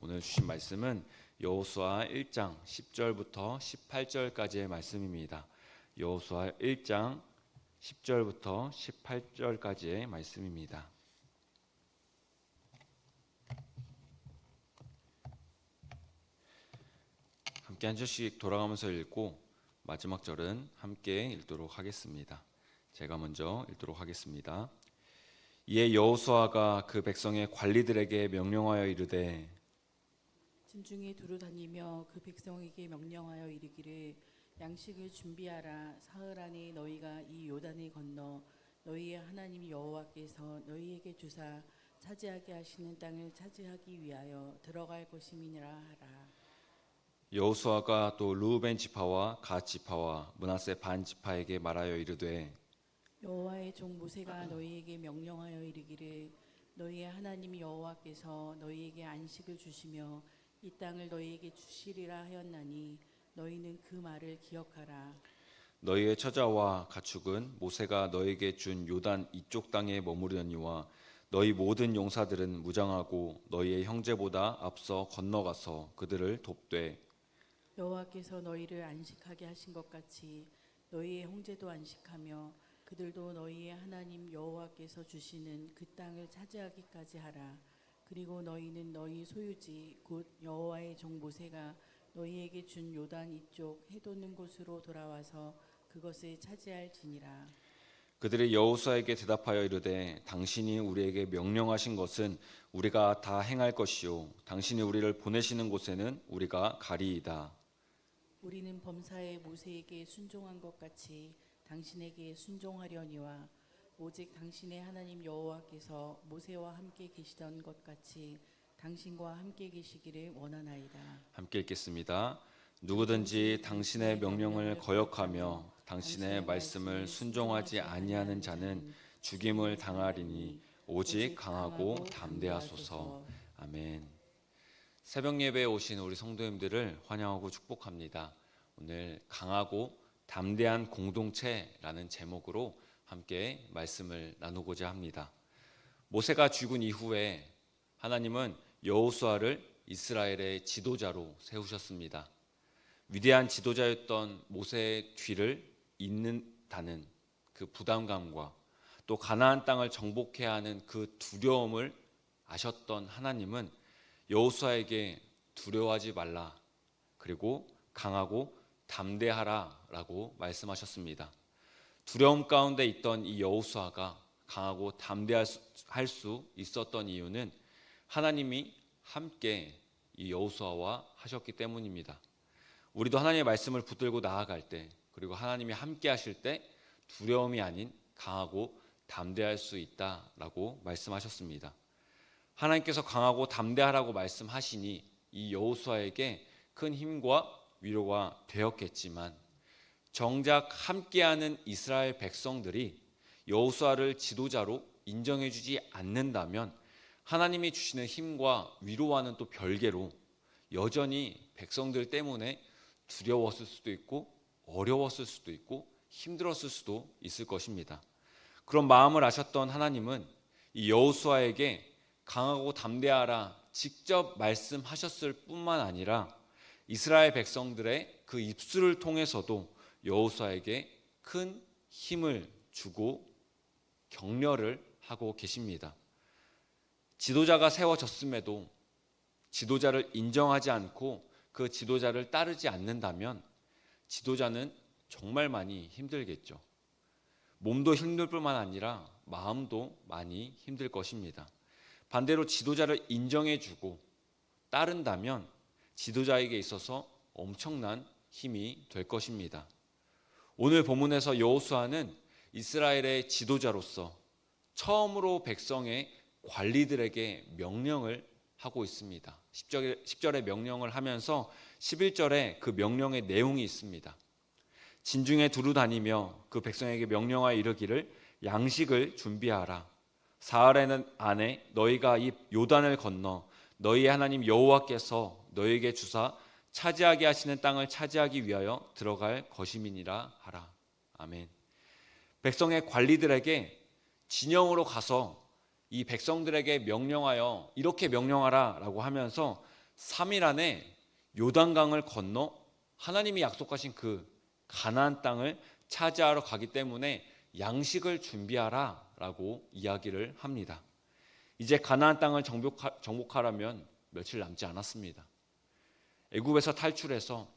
오늘 주신 말씀은 여호수아 1장 10절부터 18절까지의 말씀입니다. 여호수아 1장 10절부터 18절까지의 말씀입니다. 함께 한 절씩 돌아가면서 읽고 마지막 절은 함께 읽도록 하겠습니다. 제가 먼저 읽도록 하겠습니다. 이에 여호수아가 그 백성의 관리들에게 명령하여 이르되 진중에 두루 다니며 그 백성에게 명령하여 이르기를 양식을 준비하라. 사흘 안에 너희가 이 요단을 건너 너희의 하나님 여호와께서 너희에게 주사 차지하게 하시는 땅을 차지하기 위하여 들어갈 것임이니라 하라. 여호수아가 또 르우벤 지파와 갓 지파와 므낫세 반 지파에게 말하여 이르되 여호와의 종 모세가 너희에게 명령하여 이르기를 너희의 하나님 여호와께서 너희에게 안식을 주시며 이 땅을 너희에게 주시리라 하였나니 너희는 그 말을 기억하라. 너희의 처자와 가축은 모세가 너희에게 준 요단 이쪽 땅에 머무르니와 너희 모든 용사들은 무장하고 너희의 형제보다 앞서 건너가서 그들을 돕되 여호와께서 너희를 안식하게 하신 것 같이 너희의 형제도 안식하며 그들도 너희의 하나님 여호와께서 주시는 그 땅을 차지하기까지 하라. 그리고 너희는 너희 소유지 곧 여호와의 종 모세가 너희에게 준 요단 이쪽 해돋는 곳으로 돌아와서 그것을 차지할지니라. 그들이 여호수아에게 대답하여 이르되 당신이 우리에게 명령하신 것은 우리가 다 행할 것이요 당신이 우리를 보내시는 곳에는 우리가 가리이다. 우리는 범사에 모세에게 순종한 것 같이 당신에게 순종하려니와 오직 당신의 하나님 여호와께서 모세와 함께 계시던 것 같이 당신과 함께 계시기를 원하나이다. 함께 읽겠습니다. 누구든지 당신의 명령을 거역하며 당신의 말씀을 순종하지 아니하는 자는 죽임을 당하리니 오직 강하고 담대하소서. 아멘. 새벽 예배에 오신 우리 성도님들을 환영하고 축복합니다. 오늘 강하고 담대한 공동체라는 제목으로 함께 말씀을 나누고자 합니다. 모세가 죽은 이후에 하나님은 여호수아를 이스라엘의 지도자로 세우셨습니다. 위대한 지도자였던 모세의 뒤를 잇는다는 그 부담감과 또 가나안 땅을 정복해야 하는 그 두려움을 아셨던 하나님은 여호수아에게 두려워하지 말라, 그리고 강하고 담대하라라고 말씀하셨습니다. 두려움 가운데 있던 이 여호수아가 강하고 담대할 수 있었던 이유는 하나님이 함께 이 여호수아와 하셨기 때문입니다. 우리도 하나님의 말씀을 붙들고 나아갈 때, 그리고 하나님이 함께 하실 때 두려움이 아닌 강하고 담대할 수 있다라고 말씀하셨습니다. 하나님께서 강하고 담대하라고 말씀하시니 이 여호수아에게 큰 힘과 위로가 되었겠지만 정작 함께하는 이스라엘 백성들이 여호수아를 지도자로 인정해주지 않는다면 하나님이 주시는 힘과 위로와는 또 별개로 여전히 백성들 때문에 두려웠을 수도 있고 어려웠을 수도 있고 힘들었을 수도 있을 것입니다. 그런 마음을 아셨던 하나님은 이 여호수아에게 강하고 담대하라 직접 말씀하셨을 뿐만 아니라 이스라엘 백성들의 그 입술을 통해서도 여호수아에게 큰 힘을 주고 격려를 하고 계십니다. 지도자가 세워졌음에도 지도자를 인정하지 않고 그 지도자를 따르지 않는다면 지도자는 정말 많이 힘들겠죠. 몸도 힘들 뿐만 아니라 마음도 많이 힘들 것입니다. 반대로 지도자를 인정해주고 따른다면 지도자에게 있어서 엄청난 힘이 될 것입니다. 오늘 본문에서 여호수아는 이스라엘의 지도자로서 처음으로 백성의 관리들에게 명령을 하고 있습니다. 10절에 명령을 하면서 11절에 그 명령의 내용이 있습니다. 진중에 두루 다니며 그 백성에게 명령하여 이르기를 양식을 준비하라. 사흘 안에 너희가 이 요단을 건너 너희의 하나님 여호와께서 너희에게 주사 차지하게 하시는 땅을 차지하기 위하여 들어갈 것임이니라 하라. 아멘. 백성의 관리들에게 진영으로 가서 이 백성들에게 명령하여 이렇게 명령하라 라고 하면서 3일 안에 요단강을 건너 하나님이 약속하신 그 가나안 땅을 차지하러 가기 때문에 양식을 준비하라라고 이야기를 합니다. 이제 가나안 땅을 정복하려면 며칠 남지 않았습니다. 애굽에서 탈출해서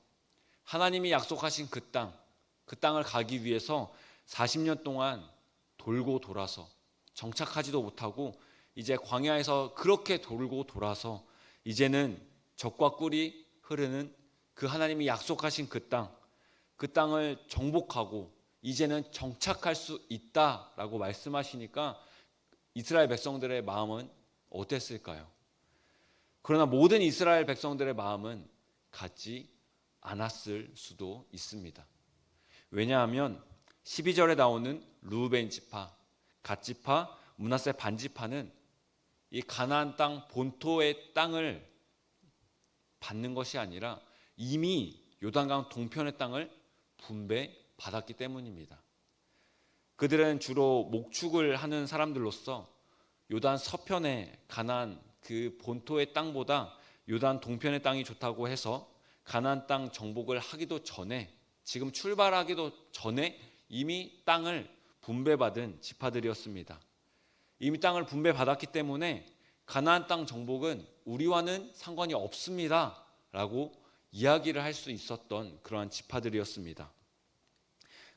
하나님이 약속하신 그 땅을 가기 위해서 40년 동안 돌고 돌아서 정착하지도 못하고 이제 광야에서 그렇게 돌고 돌아서 이제는 젖과 꿀이 흐르는 그 하나님이 약속하신 그 땅을 정복하고 이제는 정착할 수 있다라고 말씀하시니까 이스라엘 백성들의 마음은 어땠을까요? 그러나 모든 이스라엘 백성들의 마음은 같지 않았을 수도 있습니다. 왜냐하면 12절에 나오는 르우벤 지파, 갓 지파, 므낫세 반 지파는 이 가나안 땅 본토의 땅을 받는 것이 아니라 이미 요단강 동편의 땅을 분배받았기 때문입니다. 그들은 주로 목축을 하는 사람들로서 요단 서편의 가나안 그 본토의 땅보다 요단 동편의 땅이 좋다고 해서 가나안 땅 정복을 하기도 전에, 지금 출발하기도 전에 이미 땅을 분배받은 지파들이었습니다. 이미 땅을 분배받았기 때문에 가나안 땅 정복은 우리와는 상관이 없습니다 라고 이야기를 할 수 있었던 그러한 지파들이었습니다.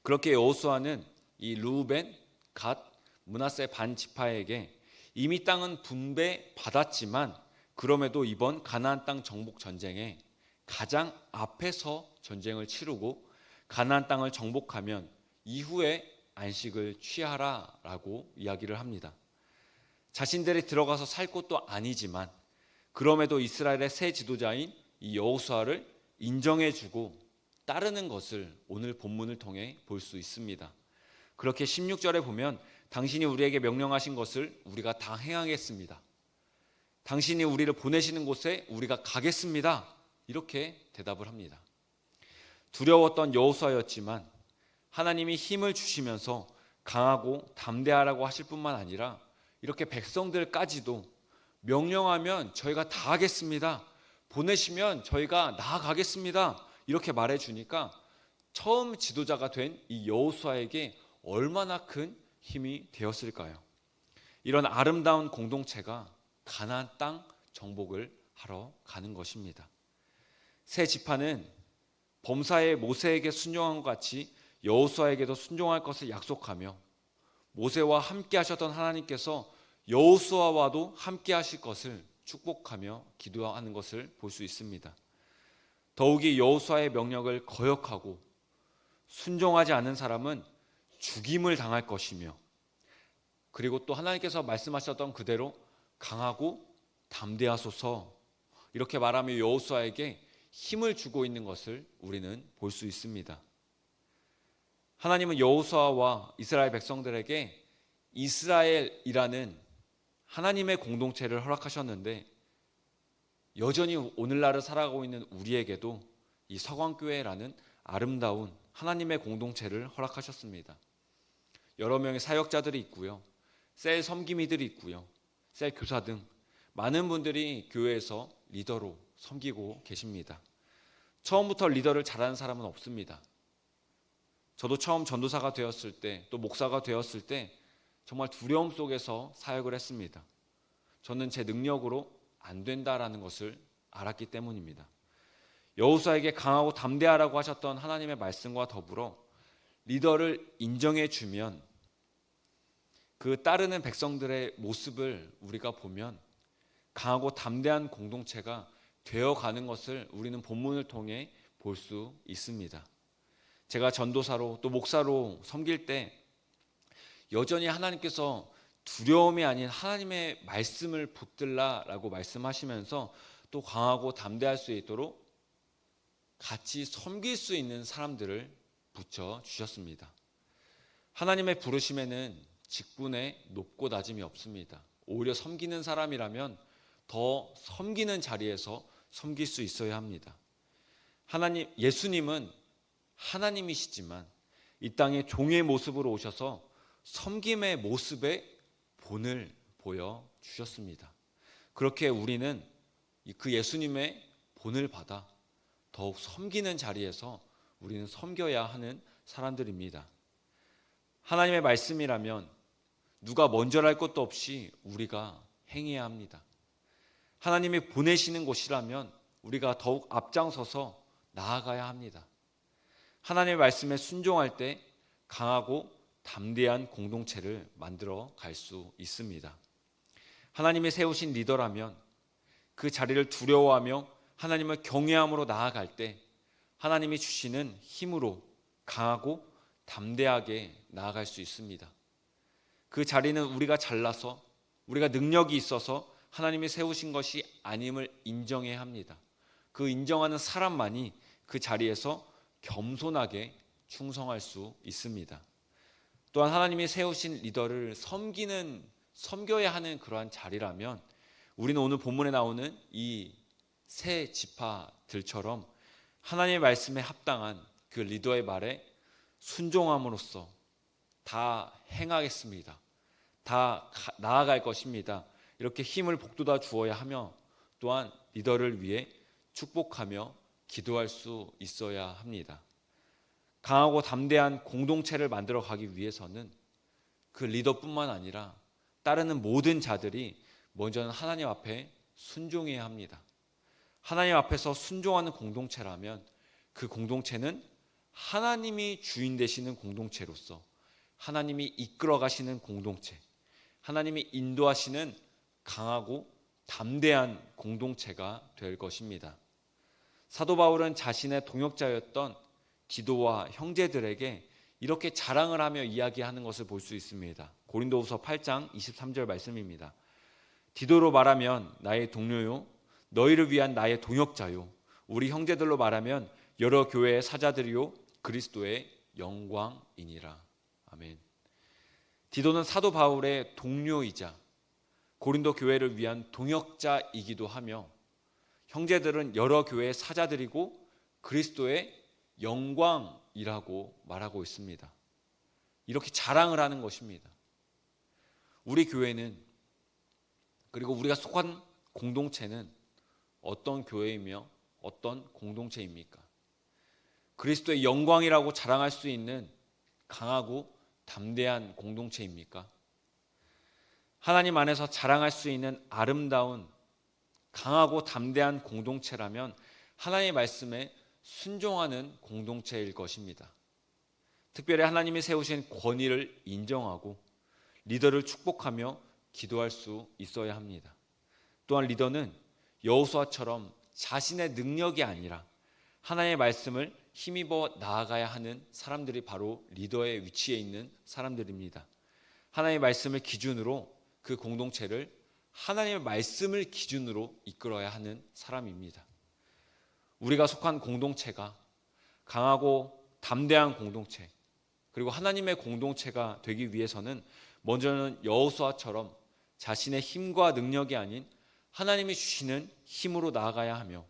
그렇게 여호수아는 이 르우벤, 갓, 므낫세 반 지파에게 이미 땅은 분배받았지만 그럼에도 이번 가나안 땅 정복 전쟁에 가장 앞에서 전쟁을 치르고 가나안 땅을 정복하면 이후에 안식을 취하라라고 이야기를 합니다. 자신들이 들어가서 살 곳도 아니지만 그럼에도 이스라엘의 새 지도자인 이 여호수아를 인정해주고 따르는 것을 오늘 본문을 통해 볼 수 있습니다. 그렇게 16절에 보면 당신이 우리에게 명령하신 것을 우리가 다 행하겠습니다. 당신이 우리를 보내시는 곳에 우리가 가겠습니다. 이렇게 대답을 합니다. 두려웠던 여호수아였지만 하나님이 힘을 주시면서 강하고 담대하라고 하실 뿐만 아니라 이렇게 백성들까지도 명령하면 저희가 다 하겠습니다. 보내시면 저희가 나아가겠습니다. 이렇게 말해주니까 처음 지도자가 된 이 여호수아에게 얼마나 큰 힘이 되었을까요? 이런 아름다운 공동체가 가나안 땅 정복을 하러 가는 것입니다. 새 지파는 범사의 모세에게 순종한 것 같이 여호수아에게도 순종할 것을 약속하며 모세와 함께 하셨던 하나님께서 여호수아와도 함께 하실 것을 축복하며 기도하는 것을 볼 수 있습니다. 더욱이 여호수아의 명령을 거역하고 순종하지 않은 사람은 죽임을 당할 것이며 그리고 또 하나님께서 말씀하셨던 그대로 강하고 담대하소서 이렇게 말하며 여호수아에게 힘을 주고 있는 것을 우리는 볼 수 있습니다. 하나님은 여호수아와 이스라엘 백성들에게 이스라엘이라는 하나님의 공동체를 허락하셨는데 여전히 오늘날을 살아가고 있는 우리에게도 이 서광교회라는 아름다운 하나님의 공동체를 허락하셨습니다. 여러 명의 사역자들이 있고요. 셀 섬김이들이 있고요. 셀 교사 등 많은 분들이 교회에서 리더로 섬기고 계십니다. 처음부터 리더를 잘하는 사람은 없습니다. 저도 처음 전도사가 되었을 때 또 목사가 되었을 때 정말 두려움 속에서 사역을 했습니다. 저는 제 능력으로 안 된다라는 것을 알았기 때문입니다. 여호수아에게 강하고 담대하라고 하셨던 하나님의 말씀과 더불어 리더를 인정해 주면 그 따르는 백성들의 모습을 우리가 보면 강하고 담대한 공동체가 되어가는 것을 우리는 본문을 통해 볼 수 있습니다. 제가 전도사로 또 목사로 섬길 때 여전히 하나님께서 두려움이 아닌 하나님의 말씀을 붙들라라고 말씀하시면서 또 강하고 담대할 수 있도록 같이 섬길 수 있는 사람들을 붙여주셨습니다. 하나님의 부르심에는 직분에 높고 낮음이 없습니다. 오히려 섬기는 사람이라면 더 섬기는 자리에서 섬길 수 있어야 합니다. 예수님은 하나님이시지만 이 땅에 종의 모습으로 오셔서 섬김의 모습에 본을 보여주셨습니다. 그렇게 우리는 그 예수님의 본을 받아 더욱 섬기는 자리에서 우리는 섬겨야 하는 사람들입니다. 하나님의 말씀이라면 누가 먼저랄 것도 없이 우리가 행해야 합니다. 하나님이 보내시는 곳이라면 우리가 더욱 앞장서서 나아가야 합니다. 하나님의 말씀에 순종할 때 강하고 담대한 공동체를 만들어 갈 수 있습니다. 하나님이 세우신 리더라면 그 자리를 두려워하며 하나님을 경외함으로 나아갈 때 하나님이 주시는 힘으로 강하고 담대하게 나아갈 수 있습니다. 그 자리는 우리가 잘나서 우리가 능력이 있어서 하나님이 세우신 것이 아님을 인정해야 합니다. 그 인정하는 사람만이 그 자리에서 겸손하게 충성할 수 있습니다. 또한 하나님이 세우신 리더를 섬겨야 하는 그러한 자리라면 우리는 오늘 본문에 나오는 이 세 지파들처럼 하나님의 말씀에 합당한 그 리더의 말에 순종함으로써 다 행하겠습니다. 다 나아갈 것입니다. 이렇게 힘을 북돋아 주어야 하며 또한 리더를 위해 축복하며 기도할 수 있어야 합니다. 강하고 담대한 공동체를 만들어 가기 위해서는 그 리더뿐만 아니라 따르는 모든 자들이 먼저는 하나님 앞에 순종해야 합니다. 하나님 앞에서 순종하는 공동체라면 그 공동체는 하나님이 주인 되시는 공동체로서 하나님이 이끌어 가시는 공동체, 하나님이 인도하시는 강하고 담대한 공동체가 될 것입니다. 사도 바울은 자신의 동역자였던 디도와 형제들에게 이렇게 자랑을 하며 이야기하는 것을 볼 수 있습니다. 고린도후서 8장 23절 말씀입니다. 디도로 말하면 나의 동료요, 너희를 위한 나의 동역자요, 우리 형제들로 말하면 여러 교회의 사자들이요 그리스도의 영광이니라. 아멘. 디도는 사도 바울의 동료이자 고린도 교회를 위한 동역자이기도 하며 형제들은 여러 교회의 사자들이고 그리스도의 영광이라고 말하고 있습니다. 이렇게 자랑을 하는 것입니다. 우리 교회는, 그리고 우리가 속한 공동체는 어떤 교회이며 어떤 공동체입니까? 그리스도의 영광이라고 자랑할 수 있는 강하고 담대한 공동체입니까? 하나님 안에서 자랑할 수 있는 아름다운 강하고 담대한 공동체라면 하나님의 말씀에 순종하는 공동체일 것입니다. 특별히 하나님이 세우신 권위를 인정하고 리더를 축복하며 기도할 수 있어야 합니다. 또한 리더는 여호수아처럼 자신의 능력이 아니라 하나님의 말씀을 힘입어 나아가야 하는 사람들이 바로 리더의 위치에 있는 사람들입니다. 하나님의 말씀을 기준으로 그 공동체를 하나님의 말씀을 기준으로 이끌어야 하는 사람입니다. 우리가 속한 공동체가 강하고 담대한 공동체, 그리고 하나님의 공동체가 되기 위해서는 먼저는 여호수아처럼 자신의 힘과 능력이 아닌 하나님이 주시는 힘으로 나아가야 하며,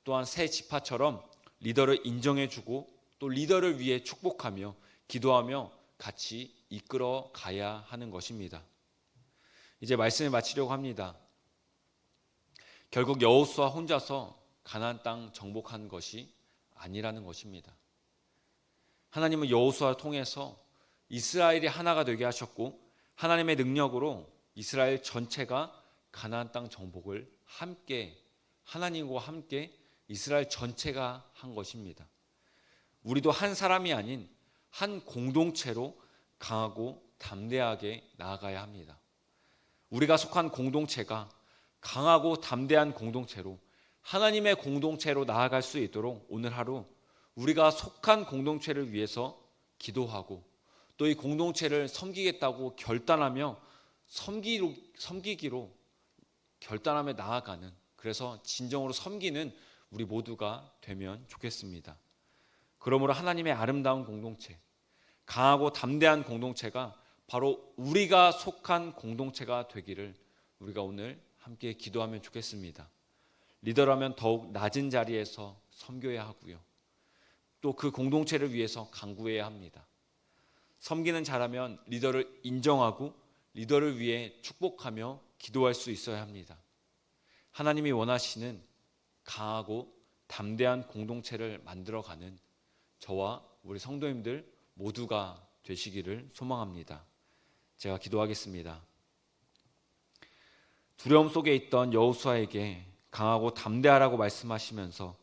또한 새 지파처럼 리더를 인정해주고 또 리더를 위해 축복하며 기도하며 같이 이끌어 가야 하는 것입니다. 이제 말씀을 마치려고 합니다. 결국 여호수아 혼자서 가나안 땅 정복한 것이 아니라는 것입니다. 하나님은 여호수아를 통해서 이스라엘이 하나가 되게 하셨고 하나님의 능력으로 이스라엘 전체가 가나안 땅 정복을 함께, 하나님과 함께 이스라엘 전체가 한 것입니다. 우리도 한 사람이 아닌 한 공동체로 강하고 담대하게 나아가야 합니다. 우리가 속한 공동체가 강하고 담대한 공동체로 하나님의 공동체로 나아갈 수 있도록 오늘 하루 우리가 속한 공동체를 위해서 기도하고 또 이 공동체를 섬기겠다고 결단하며 섬기기로 결단하며 나아가는, 그래서 진정으로 섬기는 우리 모두가 되면 좋겠습니다. 그러므로 하나님의 아름다운 공동체, 강하고 담대한 공동체가 바로 우리가 속한 공동체가 되기를 우리가 오늘 함께 기도하면 좋겠습니다. 리더라면 더욱 낮은 자리에서 섬겨야 하고요. 또 그 공동체를 위해서 간구해야 합니다. 섬기는 자라면 리더를 인정하고 리더를 위해 축복하며 기도할 수 있어야 합니다. 하나님이 원하시는 강하고 담대한 공동체를 만들어가는 저와 우리 성도님들 모두가 되시기를 소망합니다. 제가 기도하겠습니다. 두려움 속에 있던 여호수아에게 강하고 담대하라고 말씀하시면서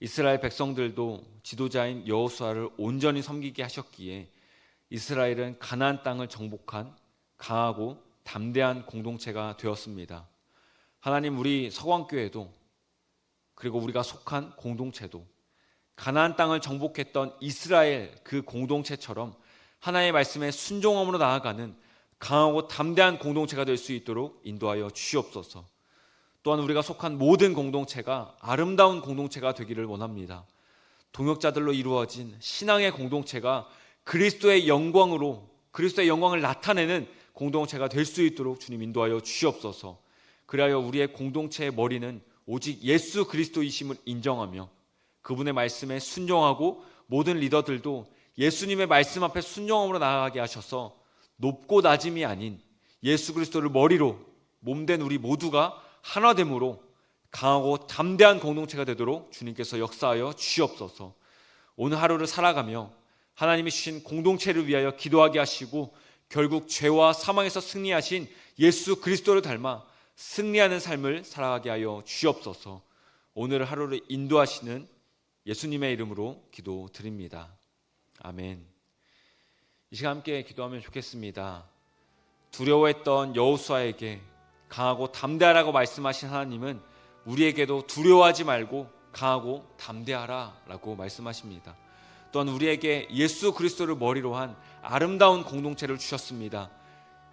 이스라엘 백성들도 지도자인 여호수아를 온전히 섬기게 하셨기에 이스라엘은 가나안 땅을 정복한 강하고 담대한 공동체가 되었습니다. 하나님, 우리 서광교회도 그리고 우리가 속한 공동체도 가나안 땅을 정복했던 이스라엘 그 공동체처럼 하나님의 말씀에 순종함으로 나아가는 강하고 담대한 공동체가 될 수 있도록 인도하여 주시옵소서. 또한 우리가 속한 모든 공동체가 아름다운 공동체가 되기를 원합니다. 동역자들로 이루어진 신앙의 공동체가 그리스도의 영광을 나타내는 공동체가 될 수 있도록 주님 인도하여 주시옵소서. 그리하여 우리의 공동체의 머리는 오직 예수 그리스도이심을 인정하며 그분의 말씀에 순종하고 모든 리더들도 예수님의 말씀 앞에 순종함으로 나아가게 하셔서 높고 낮음이 아닌 예수 그리스도를 머리로 몸된 우리 모두가 하나됨으로 강하고 담대한 공동체가 되도록 주님께서 역사하여 주시옵소서. 오늘 하루를 살아가며 하나님이 주신 공동체를 위하여 기도하게 하시고 결국 죄와 사망에서 승리하신 예수 그리스도를 닮아 승리하는 삶을 살아가게 하여 주시옵소서. 오늘 하루를 인도하시는 예수님의 이름으로 기도드립니다. 아멘. 이 시간 함께 기도하면 좋겠습니다. 두려워했던 여호수아에게 강하고 담대하라고 말씀하신 하나님은 우리에게도 두려워하지 말고 강하고 담대하라 라고 말씀하십니다. 또한 우리에게 예수 그리스도를 머리로 한 아름다운 공동체를 주셨습니다.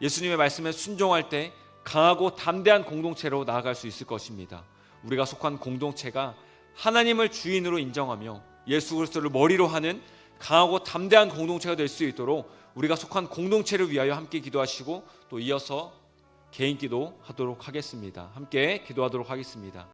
예수님의 말씀에 순종할 때 강하고 담대한 공동체로 나아갈 수 있을 것입니다. 우리가 속한 공동체가 하나님을 주인으로 인정하며 예수 그리스도를 머리로 하는 강하고 담대한 공동체가 될 수 있도록 우리가 속한 공동체를 위하여 함께 기도하시고 또 이어서 개인 기도 하도록 하겠습니다. 함께 기도하도록 하겠습니다.